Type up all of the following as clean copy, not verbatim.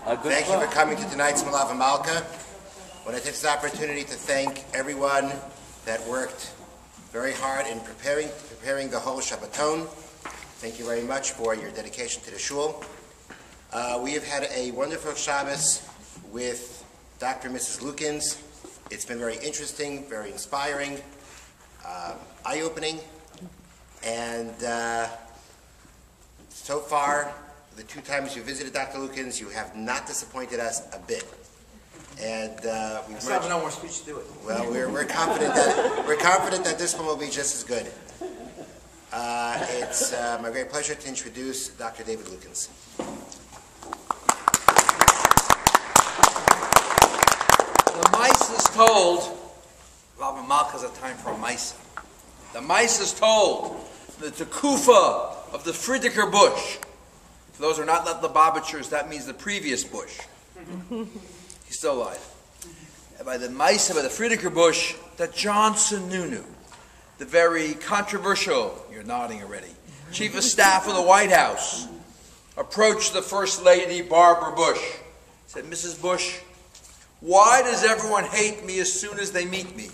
Thank you for coming to tonight's Melave Malka. I want to take this opportunity to thank everyone that worked very hard in preparing the whole Shabbaton. Thank you very much for your dedication to the shul. We have had a wonderful Shabbos with Dr. and Mrs. Luchins. It's been very interesting, very inspiring, eye-opening, and so far, the 2 times you visited Dr. Luchins, you have not disappointed us a bit. And I still have no more speech to do it. Well, we're confident that this one will be just as good. It's my great pleasure to introduce Dr. David Luchins. The mice is told, Melave Malka is a time for a mice. The mice is told that the kufa of the Friedeker Bush. For those who are not the Lubavitchers, that means the previous Bush. He's still alive. By the mice, by the Friedeker Bush, that John Sununu, the very controversial, you're nodding already, Chief of Staff of the White House, approached the First Lady, Barbara Bush. Said, Mrs. Bush, why does everyone hate me as soon as they meet me?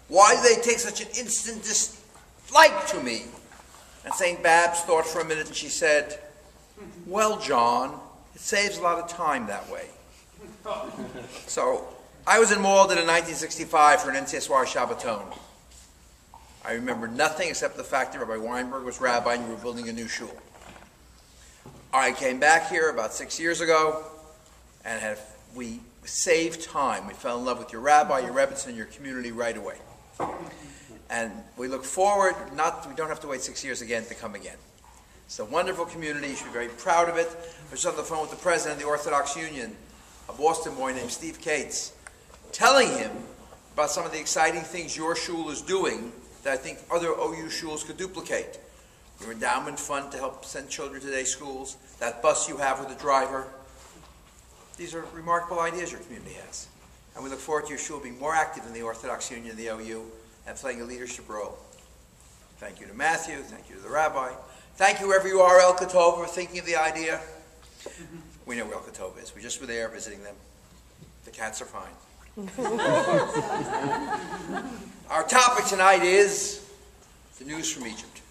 Why do they take such an instant dislike to me? And St. Babs thought for a minute and she said, well, John, it saves a lot of time that way. So, I was in Malden in 1965 for an NCSY Shabbaton. I remember nothing except the fact that Rabbi Weinberg was rabbi and we were building a new shul. I came back here about 6 years ago and we saved time. We fell in love with your rabbi, your rebbitzin, and your community right away. And we look forward, we don't have to wait 6 years again to come again. It's a wonderful community. You should be very proud of it. I was on the phone with the president of the Orthodox Union, a Boston boy named Steve Cates, telling him about some of the exciting things your shul is doing that I think other OU shuls could duplicate. Your endowment fund to help send children to day schools, that bus you have with a driver. These are remarkable ideas your community has. And we look forward to your shul being more active in the Orthodox Union and the OU and playing a leadership role. Thank you to Matthew. Thank you to the rabbi. Thank you wherever you are, El Ketova, for thinking of the idea. We know where El Ketova is. We just were there visiting them. The cats are fine. Our topic tonight is the news from Egypt.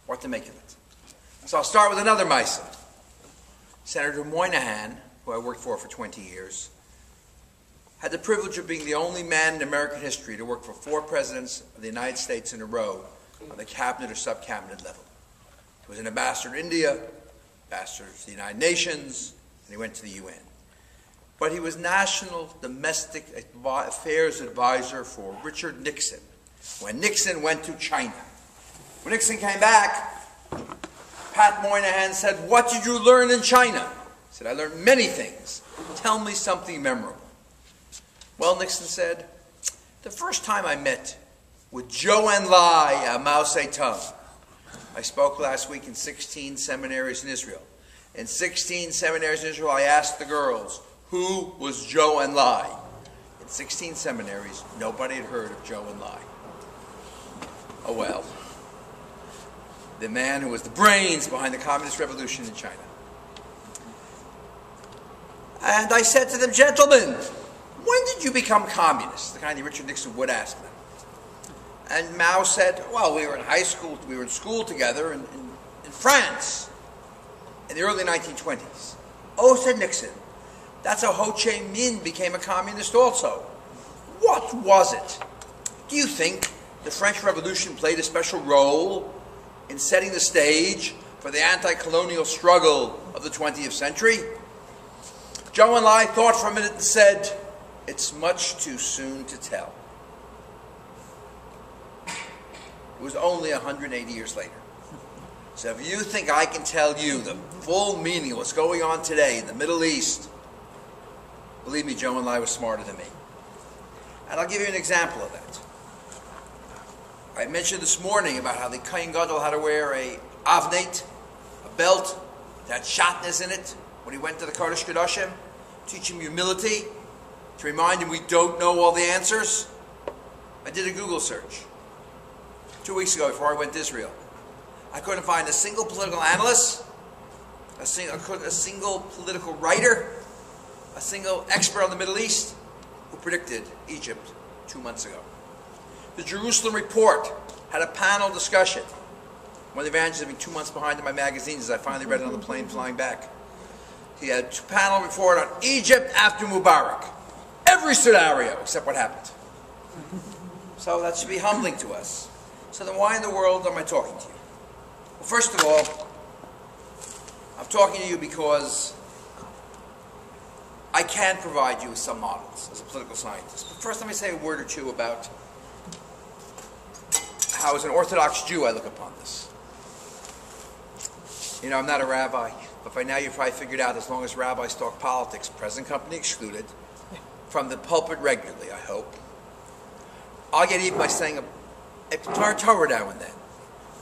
What to make of it. So I'll start with another Misa. Senator Moynihan, who I worked for 20 years, had the privilege of being the only man in American history to work for 4 presidents of the United States in a row on the cabinet or sub-cabinet level. He was an ambassador to India, ambassador to the United Nations, and he went to the UN. But he was National Domestic Affairs Advisor for Richard Nixon when Nixon went to China. When Nixon came back, Pat Moynihan said, what did you learn in China? He said, I learned many things. Tell me something memorable. Well, Nixon said, the first time I met with Zhou Enlai, Mao Zedong, I spoke last week in 16 seminaries in Israel. In 16 seminaries in Israel, I asked the girls, who was Zhou Enlai? In 16 seminaries, nobody had heard of Zhou Enlai. Oh well. The man who was the brains behind the communist revolution in China. And I said to them, gentlemen, when did you become communists? The kind that Richard Nixon would ask them. And Mao said, well, we were in high school, we were in school together in France in the early 1920s. Oh, said Nixon, that's how Ho Chi Minh became a communist also. What was it? Do you think the French Revolution played a special role in setting the stage for the anti-colonial struggle of the 20th century? Zhou Enlai thought for a minute and said, it's much too soon to tell. It was only 180 years later. So if you think I can tell you the full meaning of what's going on today in the Middle East, believe me, Zhou Enlai was smarter than me. And I'll give you an example of that. I mentioned this morning about how the Kohen Gadol had to wear a avnet, a belt that had shatnez in it when he went to the Kodesh Kodashim, teach him humility, to remind him we don't know all the answers. I did a Google search 2 weeks ago before I went to Israel. I couldn't find a single political analyst, a single political writer, a single expert on the Middle East who predicted Egypt 2 months ago. The Jerusalem Report had a panel discussion. One of the evangelists had been 2 months behind in my magazines as I finally read it on the plane flying back. He had a panel report on Egypt after Mubarak. Every scenario except what happened. So that should be humbling to us. So then why in the world am I talking to you? Well, first of all, I'm talking to you because I can provide you with some models as a political scientist. But first let me say a word or two about how as an Orthodox Jew I look upon this. You know, I'm not a rabbi, but by now you've probably figured out as long as rabbis talk politics, present company excluded, from the pulpit regularly, I hope, I'll get even by saying a Torah now and then.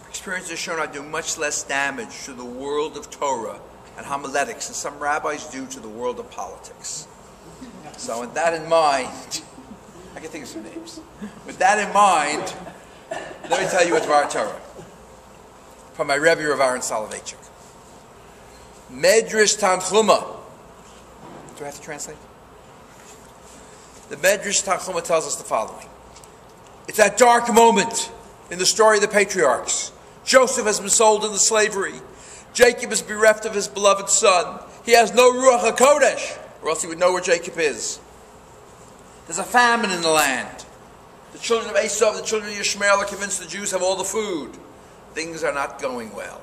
Experience has shown I do much less damage to the world of Torah and homiletics than some rabbis do to the world of politics. So with that in mind, I can think of some names. With that in mind, let me tell you a Dvar Torah from my Rebbe Rav Aaron Soloveitchik. Medrash Tanchuma. Do I have to translate? The Medrash Tanchuma tells us the following. It's that dark moment in the story of the patriarchs. Joseph has been sold into slavery. Jacob is bereft of his beloved son. He has no Ruach HaKodesh, or else he would know where Jacob is. There's a famine in the land. The children of Esau, the children of Yishmael are convinced the Jews have all the food. Things are not going well.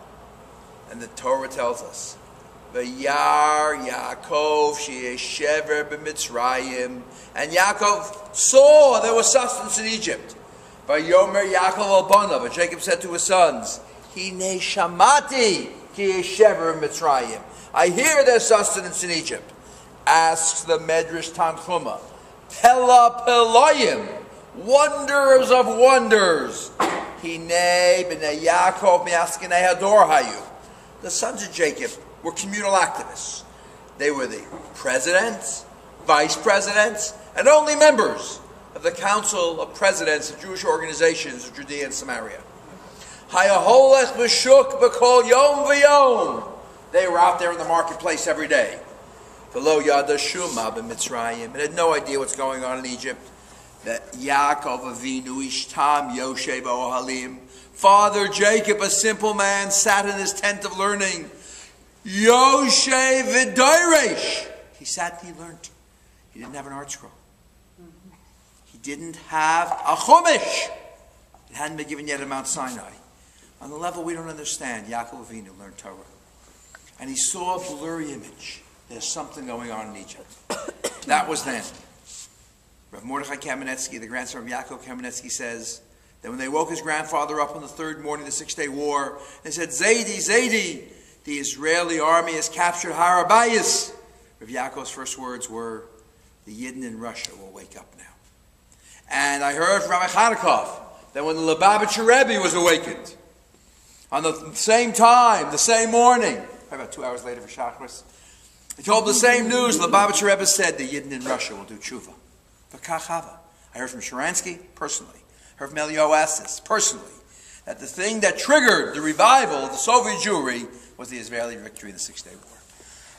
And the Torah tells us, V'yar Yaakov she'eshever b'Mitzrayim. And Yaakov saw there was sustenance in Egypt. Vayomer Yaakov al banav, and Jacob said to his sons, Hine shamati ki yeshever Mitzrayim. I hear there's sustenance in Egypt. Asks the Medrash Tanchuma, Pela Pelayim, wonders of wonders. Hine b'nei Yaakov mi'askenei hador hayu. The sons of Jacob were communal activists. They were the presidents, vice presidents, and only members of the Council of Presidents of Jewish organizations of Judea and Samaria. Hayaholech b'shuk b'kol yom v'yom. They were out there in the marketplace every day. V'lo yada shuma b'Mitzrayim. And had no idea what's going on in Egypt. That Yaakov Avinu ishtam yoshev ohalim. Father Jacob, a simple man, sat in his tent of learning. Yoshev v'doiresh. He sat and he learned. He didn't have an art scroll. He didn't have a chumash. It hadn't been given yet at Mount Sinai. On the level we don't understand, Yaakov Avinu learned Torah. And he saw a blurry image. There's something going on in Egypt. That was then. Rav Mordechai Kamenetsky, the grandson of Yaakov Kamenetsky, says that when they woke his grandfather up on the third morning of the 6-day war, they said, Zaidi, Zaidi, the Israeli army has captured Har HaBayis. Rav Yaakov's first words were, the Yidden in Russia will wake up now. And I heard from Rabbi Chodakov that when the Lubavitcher Rebbe was awakened, on the same time, the same morning, probably about 2 hours later for Shacharis, he told the same news. The Lubavitcher Rebbe said the Yidden in Russia will do tshuva. V'kachava. I heard from Sharansky personally. I heard from Elio Assis personally. That the thing that triggered the revival of the Soviet Jewry was the Israeli victory in the 6-day war.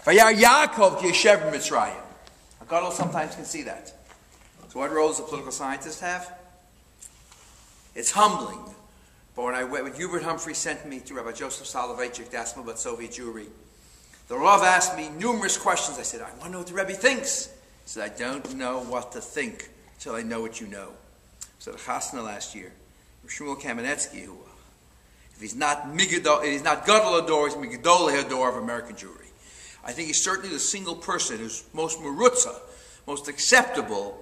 Vayar Yaakov ki yeshev b'Mitzrayim. A gadol sometimes can see that. So what role does a political scientist have? It's humbling. But when Hubert Humphrey sent me to Rabbi Joseph Soloveitchik to ask him about Soviet Jewry, the Rav asked me numerous questions. I said, I want to know what the Rebbe thinks. He said, I don't know what to think until I know what you know. So the Chasna last year, Shmuel Kamenetsky, who, if he's not Gadol Ador, he's Migdol Hador of American Jewry. I think he's certainly the single person who's most merutza, most acceptable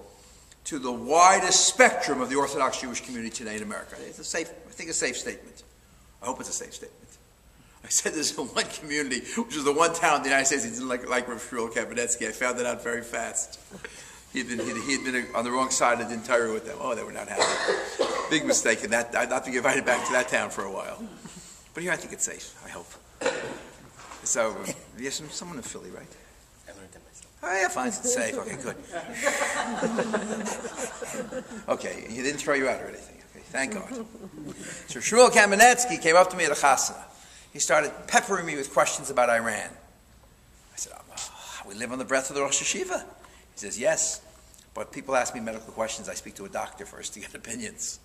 to the widest spectrum of the Orthodox Jewish community today in America. It's a safe statement. I hope it's a safe statement. I said this in one community, which is the one town in the United States he didn't like Rav Shmuel Kamenetsky. I found it out very fast. He had been on the wrong side of the entire with them. Oh, they were not happy. Big mistake in that. I'd not be invited back to that town for a while. But here I think it's safe, I hope. So, yes, someone in Philly, right? I learned that myself. Oh, yeah, fine, it's safe. Okay, good. Okay, he didn't throw you out or anything. Okay, thank God. So Shmuel Kamenetsky came up to me at a chasana. He started peppering me with questions about Iran. I said, we live on the breath of the Rosh Hashiva? He says, yes. But people ask me medical questions, I speak to a doctor first to get opinions.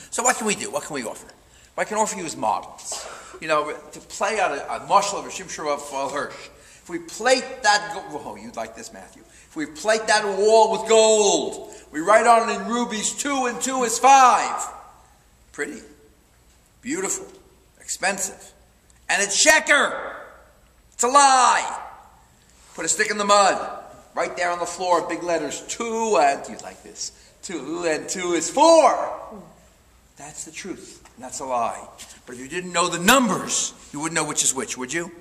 So what can we do? What can we offer? What I can offer you is models. You know, to play out a marshal of a Shimshur of Hirsch. If we plate that, oh, you'd like this, Matthew. If we plate that wall with gold, we write on it in rubies, 2 and 2 is 5. Pretty, beautiful, expensive. And it's sheker. It's a lie. Put a stick in the mud. Right there on the floor, big letters, 2 and, you'd like this, 2 and 2 is 4. That's the truth, and that's a lie. But if you didn't know the numbers, you wouldn't know which is which, would you?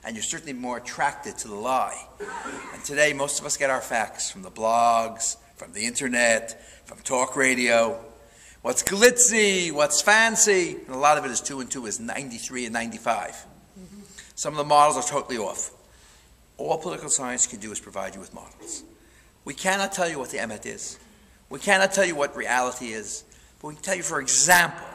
And you're certainly more attracted to the lie. And today, most of us get our facts from the blogs, from the internet, from talk radio. What's glitzy, what's fancy, and a lot of it is 2 and 2 is 93 and 95. Some of the models are totally off. All political science can do is provide you with models. We cannot tell you what the emet is. We cannot tell you what reality is. But we can tell you, for example,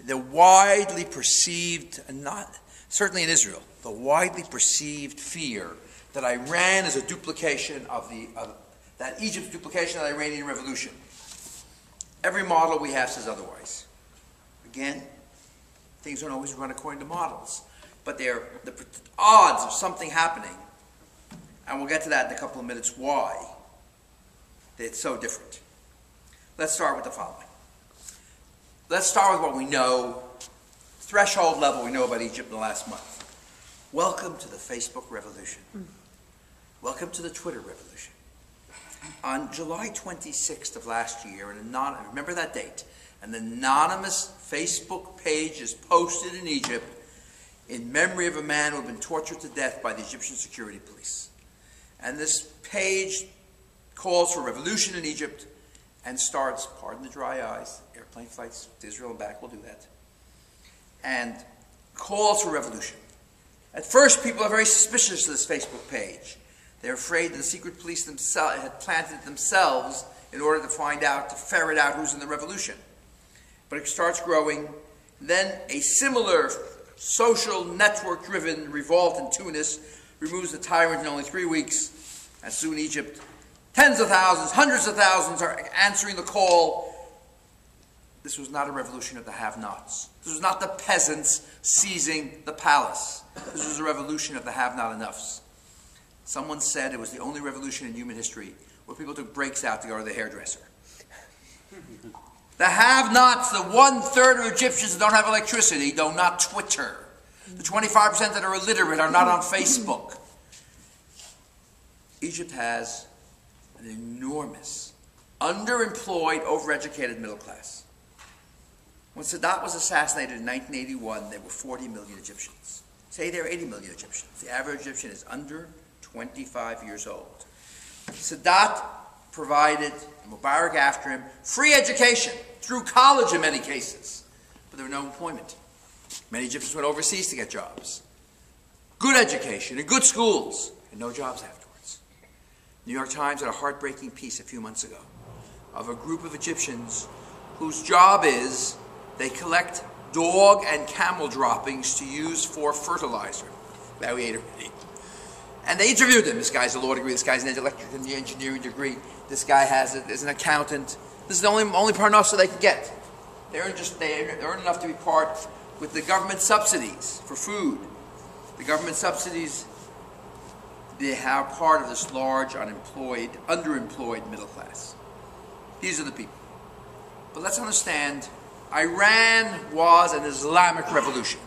the widely perceived, and not certainly in Israel, the widely perceived fear that Iran is a duplication that Egypt's duplication of the Iranian Revolution. Every model we have says otherwise. Again, things don't always run according to models, but they're the odds of something happening, and we'll get to that in a couple of minutes, why it's so different. Let's start with the following. Let's start with what we know, threshold level we know about Egypt in the last month. Welcome to the Facebook revolution. Welcome to the Twitter revolution. On July 26th of last year, remember that date, an anonymous Facebook page is posted in Egypt in memory of a man who had been tortured to death by the Egyptian security police. And this page calls for revolution in Egypt and starts, pardon the dry eyes, airplane flights to Israel and back will do that, and calls for revolution. At first, people are very suspicious of this Facebook page. They're afraid that the secret police themselves had planted it themselves in order to ferret out who's in the revolution. But it starts growing. Then a similar social network-driven revolt in Tunis removes the tyrant in only 3 weeks, and soon Egypt, tens of thousands, hundreds of thousands are answering the call. This was not a revolution of the have-nots. This was not the peasants seizing the palace. This was a revolution of the have-not-enoughs. Someone said it was the only revolution in human history where people took breaks out to go to the hairdresser. The have-nots, the 1/3 of Egyptians that don't have electricity, do not Twitter. The 25% that are illiterate are not on Facebook. Egypt has an enormous, underemployed, overeducated middle class. When Sadat was assassinated in 1981, there were 40 million Egyptians. Today there are 80 million Egyptians. The average Egyptian is under 25 years old. Sadat provided, Mubarak after him, free education, through college in many cases, but there was no employment. Many Egyptians went overseas to get jobs. Good education and good schools, and no jobs afterwards. New York Times had a heartbreaking piece a few months ago of a group of Egyptians whose job is they collect dog and camel droppings to use for fertilizer. That we ate already. And they interviewed him. This guy's a law degree, this guy's an electrical engineering degree, this guy is an accountant. This is the only parnassa they could get. They earn enough to be part with the government subsidies for food. The government subsidies, they are part of this large underemployed middle class. These are the people. But let's understand, Iran was an Islamic revolution.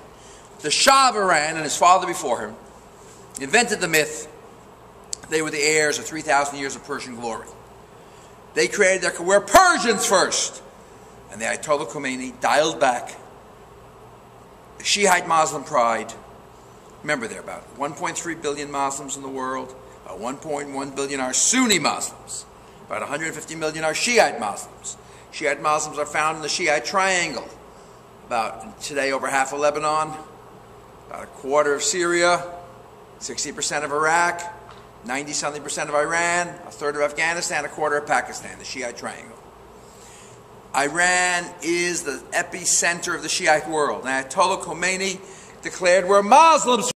The Shah of Iran and his father before him invented the myth they were the heirs of 3,000 years of Persian glory. They created we're Persians first. And the Ayatollah Khomeini dialed back the Shiite Muslim pride. Remember, there are about 1.3 billion Muslims in the world. About 1.1 billion are Sunni Muslims. About 150 million are Shiite Muslims. Shiite Muslims are found in the Shiite triangle. About, today, over half of Lebanon. About a quarter of Syria. 60% of Iraq. 90-something% of Iran. A third of Afghanistan. A quarter of Pakistan. The Shiite triangle. Iran is the epicenter of the Shiite world. And Ayatollah Khomeini declared we're Muslims.